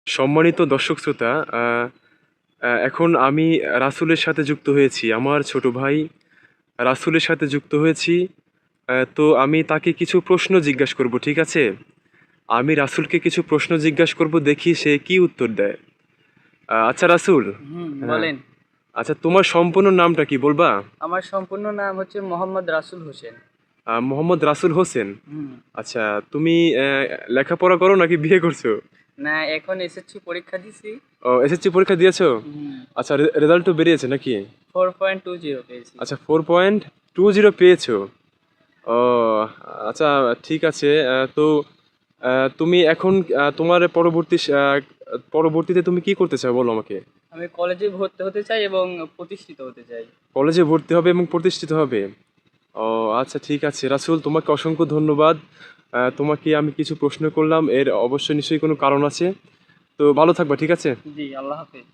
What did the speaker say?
সম্মানিত দর্শক শ্রোতা, এখন আমি রাসূলের সাথে যুক্ত হয়েছি। আমার ছোট ভাই রাসূলের সাথে যুক্ত হয়েছি। তো আমি তাকে কিছু প্রশ্ন জিজ্ঞাসা করব, ঠিক আছে? আমি রাসূলকে কিছু প্রশ্ন জিজ্ঞাসা করব, দেখি সে কি উত্তর দেয়। আচ্ছা রাসূল, হ্যাঁ, বলেন। আচ্ছা তোমার সম্পূর্ণ নামটা কি বলবা? আমার সম্পূর্ণ নাম হচ্ছে মোহাম্মদ রাসুল হোসেন। মোহাম্মদ রাসূল হোসেন। হুম। আচ্ছা, তুমি লেখাপড়া করো নাকি বিয়ে করছো? না, এখন এসএসসি পরীক্ষা দিছি। ও, এসএসসি পরীক্ষা দিয়েছো? হুম। আচ্ছা, রেজাল্টও বেরিয়েছে নাকি? 4.20 পেয়েছি। আচ্ছা, 4.20 পেয়েছো। ও, আচ্ছা, ঠিক আছে। তো তুমি এখন তোমার পরবর্তীতে তুমি কি করতে চাও বলো আমাকে। আমি কলেজে ভর্তি হতে চাই এবং প্রতিষ্ঠিত হতে চাই। কলেজে ভর্তি হবে এবং প্রতিষ্ঠিত হবে। ও, আচ্ছা, ঠিক আছে রাসূল, তোমাকে অসংখ্য ধন্যবাদ। তোমাকে আমি কিছু প্রশ্ন করলাম, এর অবশ্যই নিশ্চয়ই কোনো কারণ আছে। তো ভালো থাকবা, ঠিক আছে? জি, আল্লাহ হাফেজ।